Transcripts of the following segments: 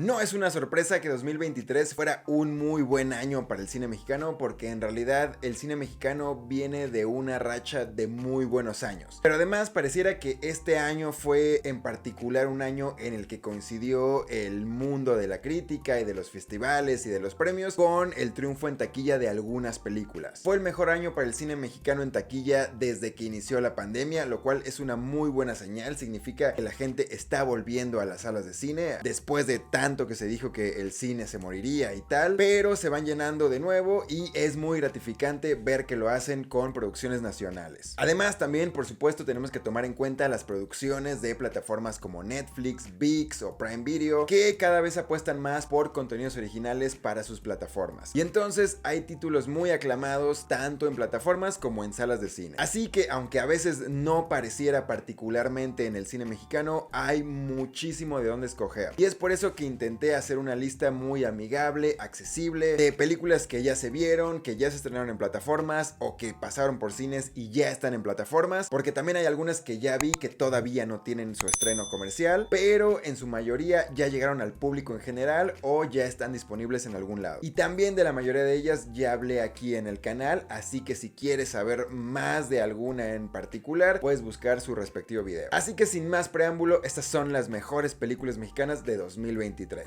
No es una sorpresa que 2023 fuera un muy buen año para el cine mexicano, porque en realidad el cine mexicano viene de una racha de muy buenos años. Pero además pareciera que este año fue en particular un año en el que coincidió el mundo de la crítica y de los festivales y de los premios con el triunfo en taquilla de algunas películas. Fue el mejor año para el cine mexicano en taquilla desde que inició la pandemia, lo cual es una muy buena señal. Significa que la gente está volviendo a las salas de cine después de tanto que se dijo que el cine se moriría y tal, pero se van llenando de nuevo y es muy gratificante ver que lo hacen con producciones nacionales. Además, también por supuesto tenemos que tomar en cuenta las producciones de plataformas como Netflix, ViX o Prime Video, que cada vez apuestan más por contenidos originales para sus plataformas. Y entonces hay títulos muy aclamados tanto en plataformas como en salas de cine. Así que aunque a veces no pareciera particularmente en el cine mexicano, hay muchísimo de dónde escoger. Y es por eso que intenté hacer una lista muy amigable, accesible, de películas que ya se vieron, que ya se estrenaron en plataformas o que pasaron por cines y ya están en plataformas, porque también hay algunas que ya vi que todavía no tienen su estreno comercial, pero en su mayoría ya llegaron al público en general o ya están disponibles en algún lado. Y también de la mayoría de ellas ya hablé aquí en el canal, así que si quieres saber más de alguna en particular, puedes buscar su respectivo video. Así que sin más preámbulo, estas son las mejores películas mexicanas de 2023.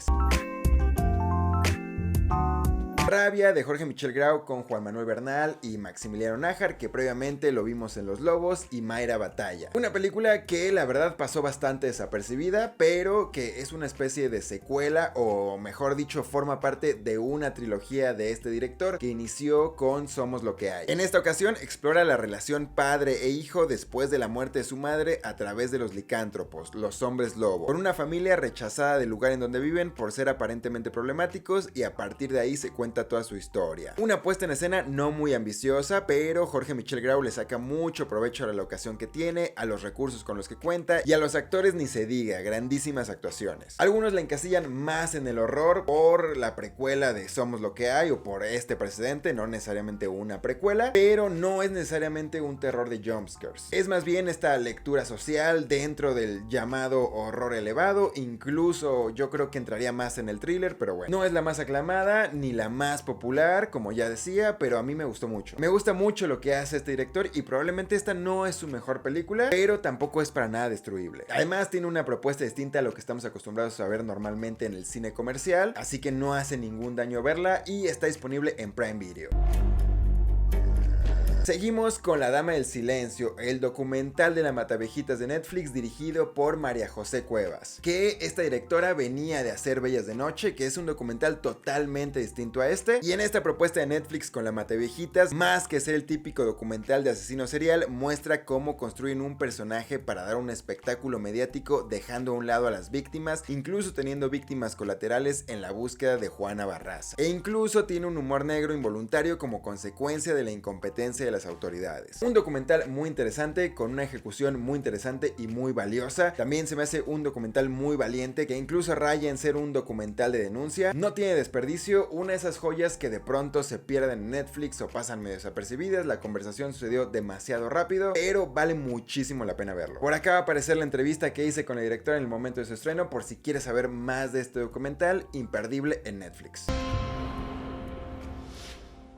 Rabia, de Jorge Michel Grau, con Juan Manuel Bernal y Maximiliano Nájar, que previamente lo vimos en Los Lobos, y Mayra Batalla. Una película que la verdad pasó bastante desapercibida, pero que es una especie de secuela, o mejor dicho, forma parte de una trilogía de este director que inició con Somos lo que hay. En esta ocasión explora la relación padre e hijo después de la muerte de su madre a través de los licántropos, los hombres lobo, con una familia rechazada del lugar en donde viven por ser aparentemente problemáticos, y a partir de ahí se cuenta toda su historia. Una puesta en escena no muy ambiciosa, pero Jorge Michel Grau le saca mucho provecho a la locación que tiene, a los recursos con los que cuenta, y a los actores ni se diga, grandísimas actuaciones. Algunos la encasillan más en el horror por la precuela de Somos lo que hay, o por este precedente, no necesariamente una precuela, pero no es necesariamente un terror de jumpscares. Es más bien esta lectura social dentro del llamado horror elevado, incluso yo creo que entraría más en el thriller, pero bueno, no es la más aclamada ni la más popular, como ya decía, pero a mí me gustó mucho. Me gusta mucho lo que hace este director y probablemente esta no es su mejor película, pero tampoco es para nada destruible. Además tiene una propuesta distinta a lo que estamos acostumbrados a ver normalmente en el cine comercial, así que no hace ningún daño verla y está disponible en Prime Video. Seguimos con La Dama del Silencio, el documental de la Matavejitas de Netflix dirigido por María José Cuevas, que esta directora venía de hacer Bellas de Noche, que es un documental totalmente distinto a este, y en esta propuesta de Netflix con la Matavejitas, más que ser el típico documental de asesino serial, muestra cómo construyen un personaje para dar un espectáculo mediático, dejando a un lado a las víctimas, incluso teniendo víctimas colaterales en la búsqueda de Juana Barraza, e incluso tiene un humor negro involuntario como consecuencia de la incompetencia de las autoridades. Un documental muy interesante, con una ejecución muy interesante y muy valiosa. También se me hace un documental muy valiente, que incluso raya en ser un documental de denuncia. No tiene desperdicio, una de esas joyas que de pronto se pierden en Netflix o pasan medio desapercibidas. La conversación sucedió demasiado rápido, pero vale muchísimo la pena verlo. Por acá va a aparecer la entrevista que hice con la directora en el momento de su estreno, por si quieres saber más de este documental imperdible en Netflix.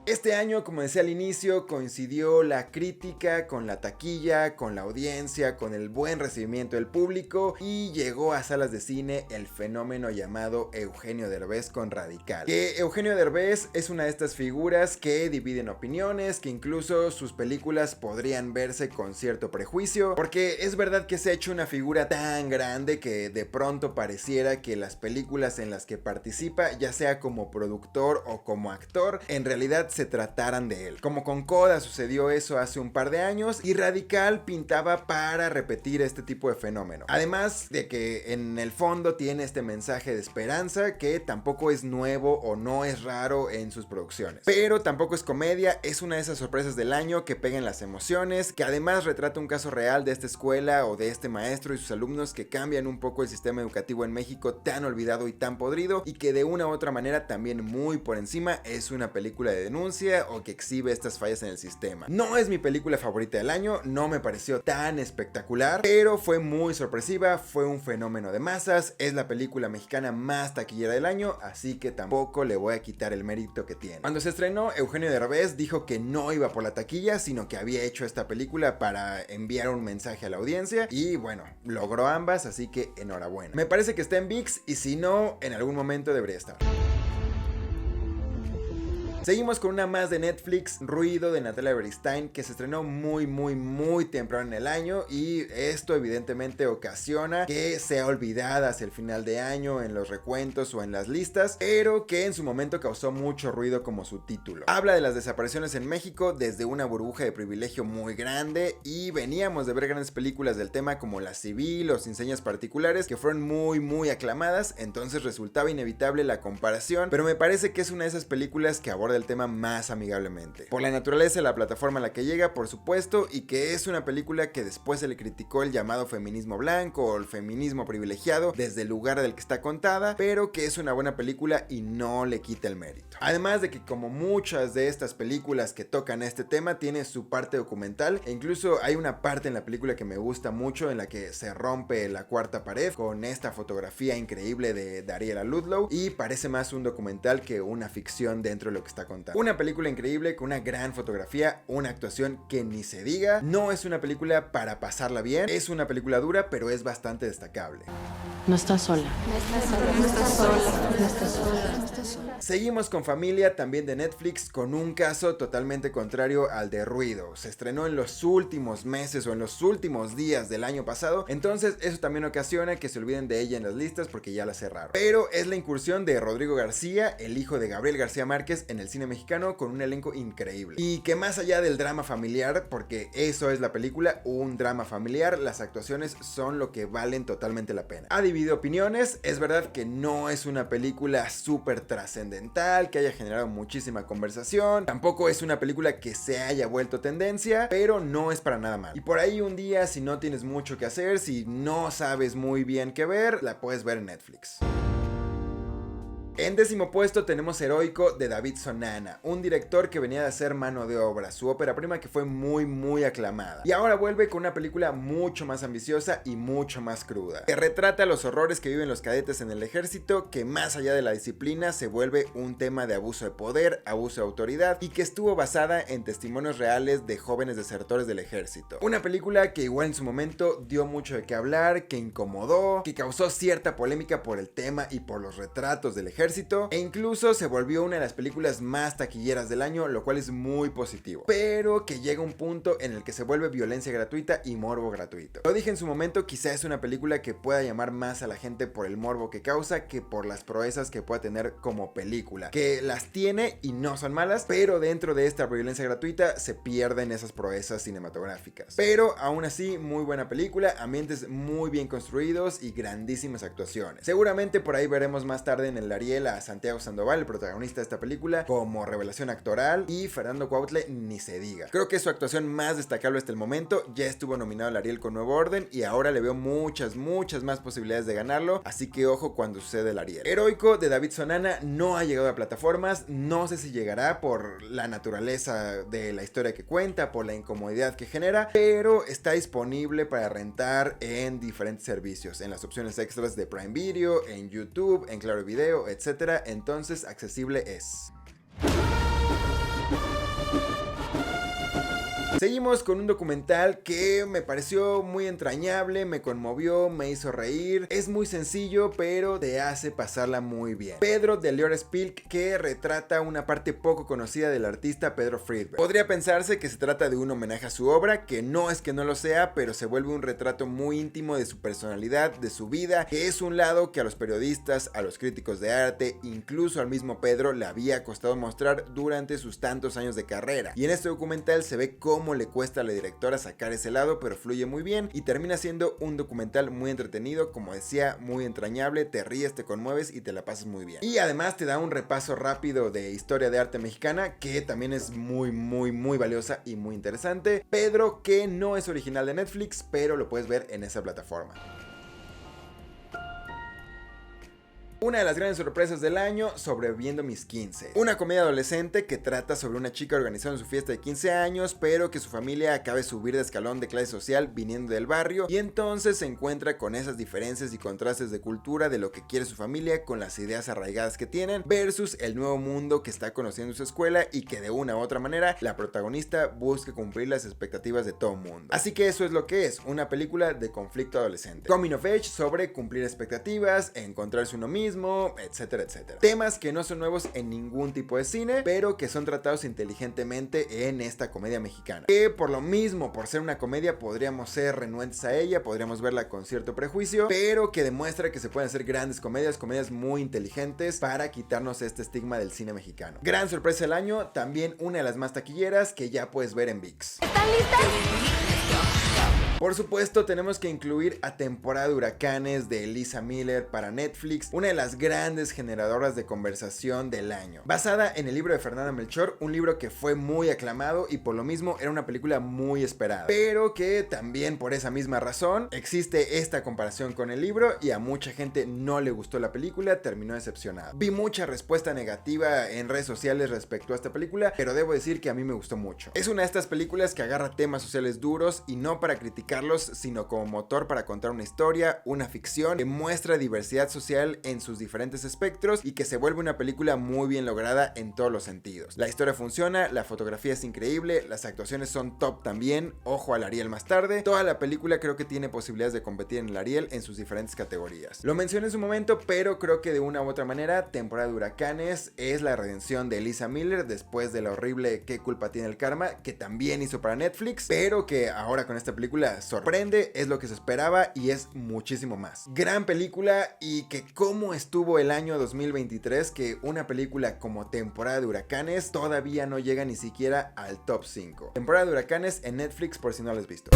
Este año, como decía al inicio, coincidió la crítica con la taquilla, con la audiencia, con el buen recibimiento del público, y llegó a salas de cine el fenómeno llamado Eugenio Derbez con Radical. Que Eugenio Derbez es una de estas figuras que dividen opiniones, que incluso sus películas podrían verse con cierto prejuicio, porque es verdad que se ha hecho una figura tan grande que de pronto pareciera que las películas en las que participa, ya sea como productor o como actor, en realidad se trataran de él. Como con Coda sucedió eso hace un par de años, y Radical pintaba para repetir este tipo de fenómeno. Además de que en el fondo tiene este mensaje de esperanza que tampoco es nuevo o no es raro en sus producciones. Pero tampoco es comedia, es una de esas sorpresas del año que pegan las emociones, que además retrata un caso real de esta escuela o de este maestro y sus alumnos que cambian un poco el sistema educativo en México tan olvidado y tan podrido, y que de una u otra manera también muy por encima es una película de denuncia denuncia o que exhibe estas fallas en el sistema. No es mi película favorita del año, no me pareció tan espectacular, pero fue muy sorpresiva, fue un fenómeno de masas, es la película mexicana más taquillera del año, así que tampoco le voy a quitar el mérito que tiene. Cuando se estrenó, Eugenio Derbez dijo que no iba por la taquilla, sino que había hecho esta película para enviar un mensaje a la audiencia y bueno, logró ambas, así que enhorabuena. Me parece que está en ViX y si no, en algún momento debería estar. Seguimos con una más de Netflix, Ruido, de Natalia Beristain, que se estrenó muy temprano en el año y esto evidentemente ocasiona que sea olvidada hacia el final de año en los recuentos o en las listas, pero que en su momento causó mucho ruido como su título. Habla de las desapariciones en México desde una burbuja de privilegio muy grande y veníamos de ver grandes películas del tema como La Civil o Sin Señas Particulares que fueron muy aclamadas, entonces resultaba inevitable la comparación, pero me parece que es una de esas películas que aborda el tema más amigablemente. Por la naturaleza de la plataforma a la que llega, por supuesto, y que es una película que después se le criticó el llamado feminismo blanco o el feminismo privilegiado desde el lugar del que está contada, pero que es una buena película y no le quita el mérito. Además de que como muchas de estas películas que tocan este tema, tiene su parte documental e incluso hay una parte en la película que me gusta mucho en la que se rompe la cuarta pared con esta fotografía increíble de Ariela Ludlow y parece más un documental que una ficción dentro de lo que está contando. Una película increíble con una gran fotografía, una actuación que ni se diga. No es una película para pasarla bien, es una película dura, pero es bastante destacable. No estás sola. No estás sola. No estás sola. No estás sola. No estás sola. Seguimos con Familia, también de Netflix, con un caso totalmente contrario al de Ruido. Se estrenó en los últimos meses o en los últimos días del año pasado, entonces eso también ocasiona que se olviden de ella en las listas porque ya la cerraron. Pero es la incursión de Rodrigo García, el hijo de Gabriel García Márquez, en el cine mexicano con un elenco increíble. Y que más allá del drama familiar, porque eso es la película, un drama familiar, las actuaciones son lo que valen totalmente la pena. Ha dividido opiniones, es verdad que no es una película súper trascendental, que haya generado muchísima conversación, tampoco es una película que se haya vuelto tendencia, pero no es para nada mal. Y por ahí un día, si no tienes mucho que hacer, si no sabes muy bien qué ver, la puedes ver en Netflix. En 10º puesto tenemos Heroico, de David Sonana, un director que venía de hacer Mano de Obra, su ópera prima que fue muy aclamada. Y ahora vuelve con una película mucho más ambiciosa y mucho más cruda, que retrata los horrores que viven los cadetes en el ejército, que más allá de la disciplina se vuelve un tema de abuso de poder, abuso de autoridad, y que estuvo basada en testimonios reales de jóvenes desertores del ejército. Una película que igual en su momento dio mucho de qué hablar, que incomodó, que causó cierta polémica por el tema y por los retratos del ejército, e incluso se volvió una de las películas más taquilleras del año, lo cual es muy positivo, pero que llega un punto en el que se vuelve violencia gratuita y morbo gratuito. Lo dije en su momento, quizá es una película que pueda llamar más a la gente por el morbo que causa que por las proezas que pueda tener como película, que las tiene y no son malas, pero dentro de esta violencia gratuita se pierden esas proezas cinematográficas. Pero aún así, muy buena película, ambientes muy bien construidos y grandísimas actuaciones. Seguramente por ahí veremos más tarde en el Ariel a Santiago Sandoval, el protagonista de esta película, como revelación actoral, y Fernando Cuauhtle ni se diga. Creo que es su actuación más destacable hasta el momento, ya estuvo nominado al Ariel con Nuevo Orden y ahora le veo muchas más posibilidades de ganarlo, así que ojo cuando sucede el Ariel. Heroico, de David Sonana, no ha llegado a plataformas, no sé si llegará por la naturaleza de la historia que cuenta, por la incomodidad que genera, pero está disponible para rentar en diferentes servicios, en las opciones extras de Prime Video, en YouTube, en Claro Video, etcétera, entonces accesible es. Seguimos con un documental que me pareció muy entrañable, me conmovió, me hizo reír. Es muy sencillo, pero te hace pasarla muy bien. Pedro de Lior-Spilk, que retrata una parte poco conocida del artista Pedro Friedberg. Podría pensarse que se trata de un homenaje a su obra, que no es que no lo sea, pero se vuelve un retrato muy íntimo de su personalidad, de su vida, que es un lado que a los periodistas, a los críticos de arte, incluso al mismo Pedro le había costado mostrar durante sus tantos años de carrera. Y en este documental se ve cómo le cuesta a la directora sacar ese lado, pero fluye muy bien y termina siendo un documental muy entretenido, como decía, muy entrañable, te ríes, te conmueves y te la pasas muy bien. Y además te da un repaso rápido de historia de arte mexicana, que también es muy valiosa y muy interesante. Pedro, que no es original de Netflix, pero lo puedes ver en esa plataforma. Una de las grandes sorpresas del año, Sobreviviendo mis 15. Una comedia adolescente que trata sobre una chica organizando su fiesta de 15 años, pero que su familia acabe de subir de escalón de clase social viniendo del barrio, y entonces se encuentra con esas diferencias y contrastes de cultura de lo que quiere su familia con las ideas arraigadas que tienen, versus el nuevo mundo que está conociendo su escuela y que de una u otra manera la protagonista busca cumplir las expectativas de todo mundo. Así que eso es lo que es, una película de conflicto adolescente. Coming of age sobre cumplir expectativas, encontrarse uno mismo, etcétera, etcétera. Temas que no son nuevos en ningún tipo de cine, pero que son tratados inteligentemente en esta comedia mexicana. Que por lo mismo, por ser una comedia, podríamos ser renuentes a ella, podríamos verla con cierto prejuicio, pero que demuestra que se pueden hacer grandes comedias muy inteligentes para quitarnos este estigma del cine mexicano. Gran sorpresa del año, también una de las más taquilleras que ya puedes ver en ViX. ¿Están listas? Por supuesto, tenemos que incluir a Temporada de Huracanes de Elisa Miller para Netflix, una de las grandes generadoras de conversación del año. Basada en el libro de Fernanda Melchor, un libro que fue muy aclamado y por lo mismo era una película muy esperada. Pero que también por esa misma razón existe esta comparación con el libro y a mucha gente no le gustó la película, terminó decepcionada. Vi mucha respuesta negativa en redes sociales respecto a esta película, pero debo decir que a mí me gustó mucho. Es una de estas películas que agarra temas sociales duros y no para criticar, sino como motor para contar una historia, una ficción que muestra diversidad social en sus diferentes espectros y que se vuelve una película muy bien lograda en todos los sentidos. La historia funciona, la fotografía es increíble, las actuaciones son top también, ojo al Ariel más tarde. Toda la película creo que tiene posibilidades de competir en el Ariel en sus diferentes categorías. Lo mencioné en su momento, pero creo que de una u otra manera Temporada de Huracanes es la redención de Elisa Miller después de la horrible ¿Qué culpa tiene el karma?, que también hizo para Netflix, pero que ahora con esta película sorprende, es lo que se esperaba y es muchísimo más. Gran película, y que cómo estuvo el año 2023 que una película como Temporada de Huracanes todavía no llega ni siquiera al top 5. Temporada de Huracanes en Netflix por si no lo has visto.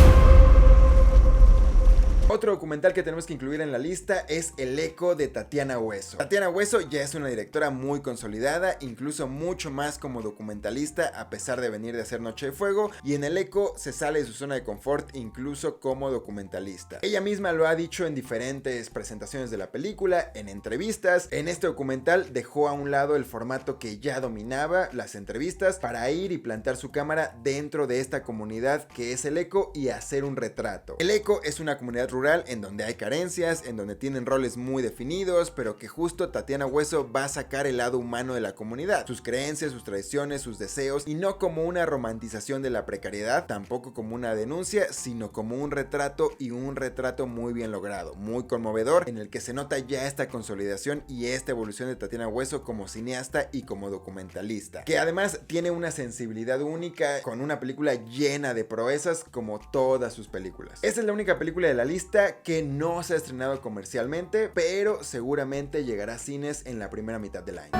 Otro documental que tenemos que incluir en la lista es El Eco de Tatiana Hueso. Tatiana Hueso ya es una directora muy consolidada, incluso mucho más como documentalista a pesar de venir de hacer Noche de Fuego, y en El Eco se sale de su zona de confort incluso como documentalista. Ella misma lo ha dicho en diferentes presentaciones de la película, en entrevistas. En este documental dejó a un lado el formato que ya dominaba, las entrevistas, para ir y plantar su cámara dentro de esta comunidad que es El Eco y hacer un retrato. El Eco es una comunidad rural en donde hay carencias, en donde tienen roles muy definidos, pero que justo Tatiana Hueso va a sacar el lado humano de la comunidad, sus creencias, sus tradiciones, sus deseos, y no como una romantización de la precariedad, tampoco como una denuncia, sino como un retrato, y un retrato muy bien logrado, muy conmovedor, en el que se nota ya esta consolidación y esta evolución de Tatiana Hueso como cineasta y como documentalista, que además tiene una sensibilidad única, con una película llena de proezas como todas sus películas. Esta es la única película de la lista que no se ha estrenado comercialmente, pero seguramente llegará a cines en la primera mitad del año.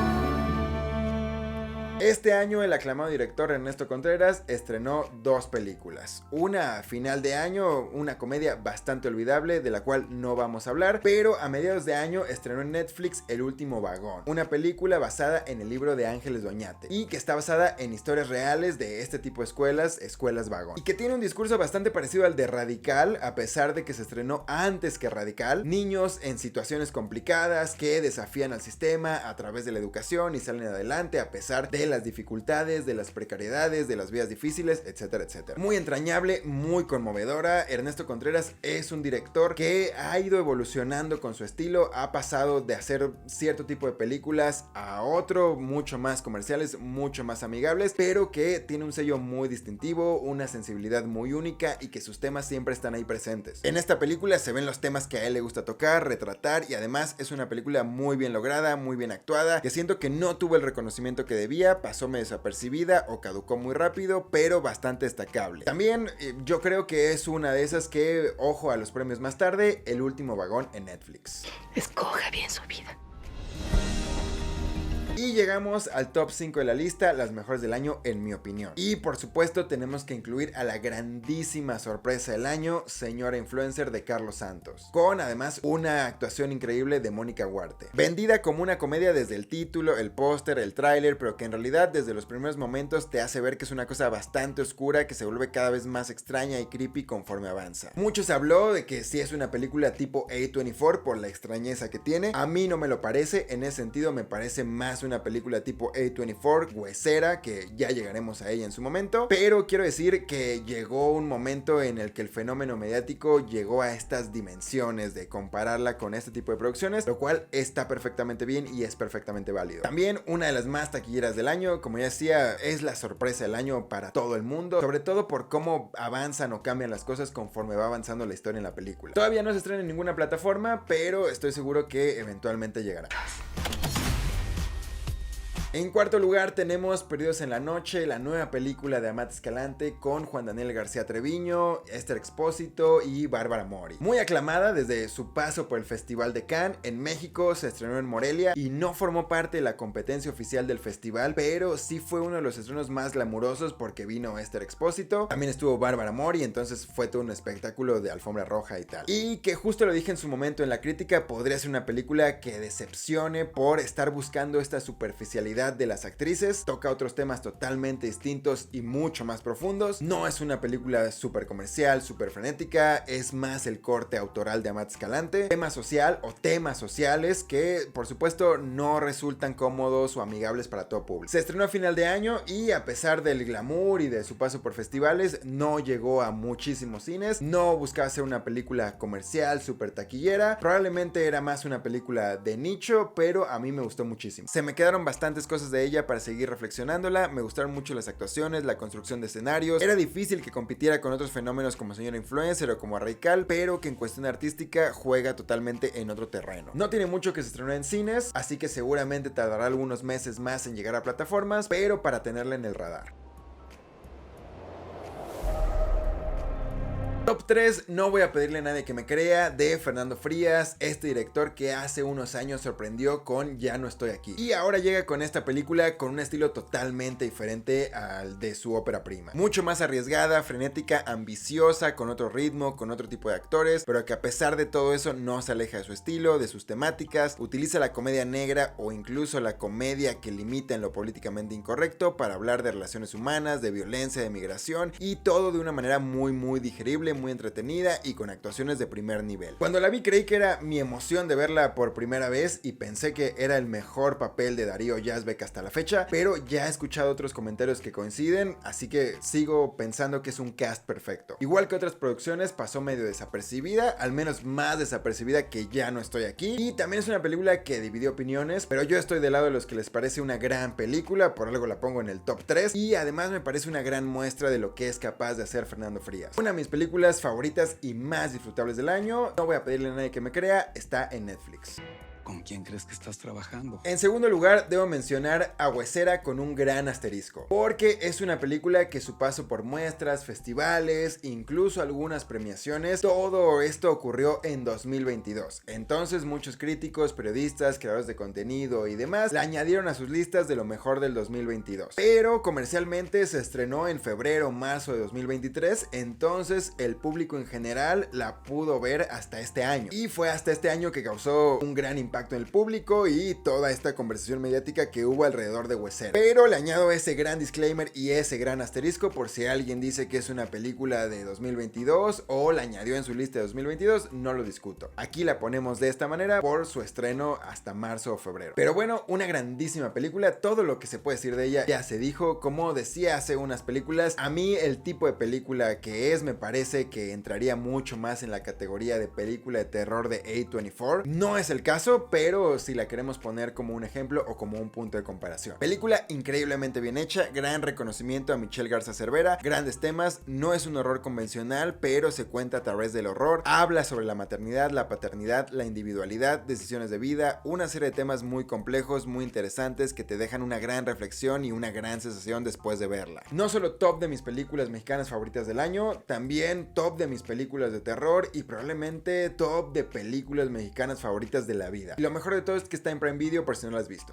Este año el aclamado director Ernesto Contreras estrenó dos películas. Una a final de año, una comedia bastante olvidable de la cual no vamos a hablar, pero a mediados de año estrenó en Netflix El Último Vagón, una película basada en el libro de Ángeles Doñate y que está basada en historias reales de este tipo de escuelas vagón, y que tiene un discurso bastante parecido al de Radical, a pesar de que se estrenó antes que Radical. Niños en situaciones complicadas que desafían al sistema a través de la educación y salen adelante a pesar de las dificultades, de las precariedades, de las vidas difíciles, etcétera, etcétera. Muy entrañable, muy conmovedora. Ernesto Contreras es un director que ha ido evolucionando con su estilo, ha pasado de hacer cierto tipo de películas a otro, mucho más comerciales, mucho más amigables, pero que tiene un sello muy distintivo, una sensibilidad muy única y que sus temas siempre están ahí presentes. En esta película se ven los temas que a él le gusta tocar, retratar, y además es una película muy bien lograda, muy bien actuada, que siento que no tuvo el reconocimiento que debía, pasóme desapercibida o caducó muy rápido, pero bastante destacable. También yo creo que es una de esas que, ojo a los premios más tarde, El Último Vagón en Netflix. Escoja bien su vida. Y llegamos al top 5 de la lista, las mejores del año en mi opinión. Y por supuesto tenemos que incluir a la grandísima sorpresa del año, Señora Influencer de Carlos Santos, con además una actuación increíble de Mónica Huarte. Vendida como una comedia desde el título, el póster, el tráiler, pero que en realidad desde los primeros momentos te hace ver que es una cosa bastante oscura que se vuelve cada vez más extraña y creepy conforme avanza. Mucho se habló de que si es una película tipo A24 por la extrañeza que tiene. A mí no me lo parece, en ese sentido me parece más una película tipo A24 huesera, que ya llegaremos a ella en su momento, pero quiero decir que llegó un momento en el que el fenómeno mediático llegó a estas dimensiones de compararla con este tipo de producciones, lo cual está perfectamente bien y es perfectamente válido. También una de las más taquilleras del año, como ya decía, es la sorpresa del año para todo el mundo, sobre todo por cómo avanzan o cambian las cosas conforme va avanzando la historia en la película. Todavía no se estrena en ninguna plataforma, pero estoy seguro que eventualmente llegará. En cuarto lugar tenemos Perdidos en la Noche, la nueva película de Amat Escalante con Juan Daniel García Treviño, Esther Expósito y Bárbara Mori. Muy aclamada desde su paso por el Festival de Cannes, en México se estrenó en Morelia y no formó parte de la competencia oficial del festival, pero sí fue uno de los estrenos más glamurosos porque vino Esther Expósito, también estuvo Bárbara Mori, entonces fue todo un espectáculo de alfombra roja y tal. Y que justo lo dije en su momento en la crítica, podría ser una película que decepcione por estar buscando esta superficialidad de las actrices, toca otros temas totalmente distintos y mucho más profundos. No es una película súper comercial, súper frenética, es más el corte autoral de Amat Escalante, tema social o temas sociales que por supuesto no resultan cómodos o amigables para todo público. Se estrenó a final de año y a pesar del glamour y de su paso por festivales, no llegó a muchísimos cines, no buscaba ser una película comercial, súper taquillera, probablemente era más una película de nicho, pero a mí me gustó muchísimo. Se me quedaron bastantes cosas de ella para seguir reflexionándola, me gustaron mucho las actuaciones, la construcción de escenarios, era difícil que compitiera con otros fenómenos como Señora Influencer o como Radical, pero que en cuestión artística juega totalmente en otro terreno. No tiene mucho que se estrenó en cines, así que seguramente tardará algunos meses más en llegar a plataformas, pero para tenerla en el radar. Top 3, no voy a pedirle a nadie que me crea, de Fernando Frías, este director que hace unos años sorprendió con Ya no estoy aquí. Y ahora llega con esta película con un estilo totalmente diferente al de su ópera prima. Mucho más arriesgada, frenética, ambiciosa, con otro ritmo, con otro tipo de actores, pero que a pesar de todo eso no se aleja de su estilo, de sus temáticas, utiliza la comedia negra o incluso la comedia que limita en lo políticamente incorrecto para hablar de relaciones humanas, de violencia, de migración y todo de una manera muy digerible, muy entretenida y con actuaciones de primer nivel. Cuando la vi creí que era mi emoción de verla por primera vez y pensé que era el mejor papel de Darío Yazbek hasta la fecha, pero ya he escuchado otros comentarios que coinciden, así que sigo pensando que es un cast perfecto. Igual que otras producciones, pasó medio desapercibida, al menos más desapercibida que Ya no estoy aquí, y también es una película que dividió opiniones, pero yo estoy del lado de los que les parece una gran película, por algo la pongo en el top 3, y además me parece una gran muestra de lo que es capaz de hacer Fernando Frías. Una de mis películas favoritas y más disfrutables del año, no voy a pedirle a nadie que me crea, está en Netflix. ¿Con quién crees que estás trabajando? En segundo lugar, debo mencionar a Huesera con un gran asterisco, porque es una película que su paso por muestras, festivales, incluso algunas premiaciones, todo esto ocurrió en 2022. Entonces muchos críticos, periodistas, creadores de contenido y demás la añadieron a sus listas de lo mejor del 2022. Pero comercialmente se estrenó en febrero o marzo de 2023, entonces el público en general la pudo ver hasta este año. Y fue hasta este año que causó un gran impacto en el público y toda esta conversación mediática que hubo alrededor de Huesera. Pero le añado ese gran disclaimer y ese gran asterisco por si alguien dice que es una película de 2022 o la añadió en su lista de 2022, no lo discuto. Aquí la ponemos de esta manera por su estreno hasta marzo o febrero. Pero bueno, una grandísima película, todo lo que se puede decir de ella ya se dijo. Como decía hace unas películas, a mí el tipo de película que es me parece que entraría mucho más en la categoría de película de terror de A24. No es el caso, pero si la queremos poner como un ejemplo o como un punto de comparación. Película increíblemente bien hecha, gran reconocimiento a Michelle Garza Cervera, grandes temas, no es un horror convencional, pero se cuenta a través del horror, habla sobre la maternidad, la paternidad, la individualidad, decisiones de vida, una serie de temas muy complejos, muy interesantes que te dejan una gran reflexión y una gran sensación después de verla. No solo top de mis películas mexicanas favoritas del año, también top de mis películas de terror y probablemente top de películas mexicanas favoritas de la vida. Y lo mejor de todo es que está en Prime Video por si no lo has visto.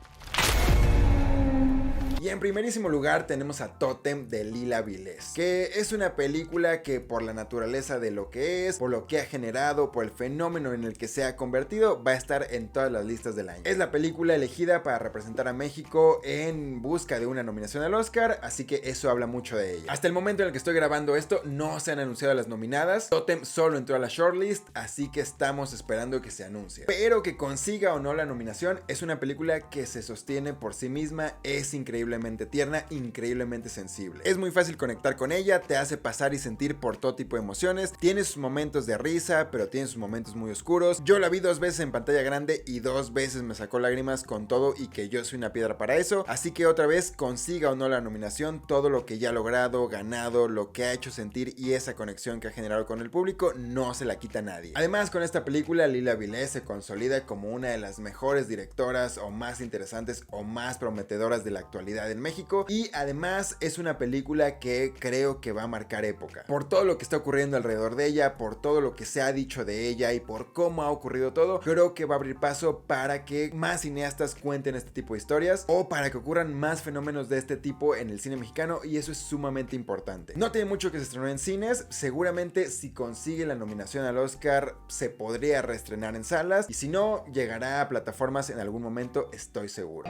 Y en primerísimo lugar tenemos a Totem de Lila Vilés, que es una película que por la naturaleza de lo que es, por lo que ha generado, por el fenómeno en el que se ha convertido, va a estar en todas las listas del año. Es la película elegida para representar a México en busca de una nominación al Oscar, así que eso habla mucho de ella. Hasta el momento en el que estoy grabando esto no se han anunciado las nominadas. Totem solo entró a la shortlist, así que estamos esperando que se anuncie. Pero que consiga o no la nominación, es una película que se sostiene por sí misma, es increíblemente tierna, increíblemente sensible. Es muy fácil conectar con ella, te hace pasar y sentir por todo tipo de emociones, tiene sus momentos de risa, pero tiene sus momentos muy oscuros. Yo la vi 2 veces en pantalla grande y 2 veces me sacó lágrimas con todo y que yo soy una piedra para eso, así que otra vez, consiga o no la nominación, todo lo que ya ha logrado, ganado, lo que ha hecho sentir y esa conexión que ha generado con el público, no se la quita a nadie. Además, con esta película, Lila Vilés se consolida como una de las mejores directoras o más interesantes o más prometedoras de la actualidad en México, y además es una película que creo que va a marcar época. Por todo lo que está ocurriendo alrededor de ella, por todo lo que se ha dicho de ella y por cómo ha ocurrido todo, creo que va a abrir paso para que más cineastas cuenten este tipo de historias o para que ocurran más fenómenos de este tipo en el cine mexicano, y eso es sumamente importante. No tiene mucho que se estrenó en cines, seguramente si consigue la nominación al Oscar se podría reestrenar en salas, y si no, llegará a plataformas en algún momento, estoy seguro.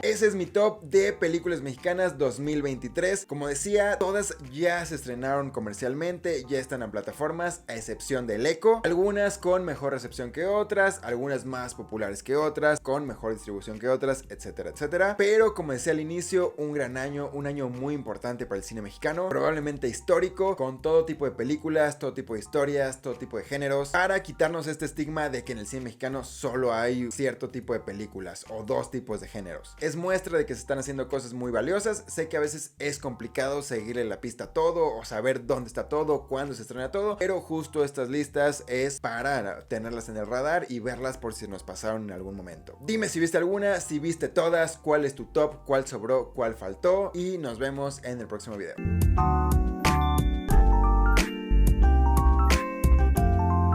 Ese es mi top de películas mexicanas 2023. Como decía, todas ya se estrenaron comercialmente, ya están en plataformas, a excepción de El Eco. Algunas con mejor recepción que otras, algunas más populares que otras, con mejor distribución que otras, etcétera, etcétera. Pero como decía al inicio, un gran año, un año muy importante para el cine mexicano, probablemente histórico, con todo tipo de películas, todo tipo de historias, todo tipo de géneros, para quitarnos este estigma de que en el cine mexicano solo hay cierto tipo de películas o 2 tipos de géneros. Es muestra de que se están haciendo cosas muy valiosas. Sé que a veces es complicado seguirle la pista a todo o saber dónde está todo, cuándo se estrena todo, pero justo estas listas es para tenerlas en el radar y verlas por si nos pasaron en algún momento. Dime si viste alguna, si viste todas, cuál es tu top, cuál sobró, cuál faltó, y nos vemos en el próximo video.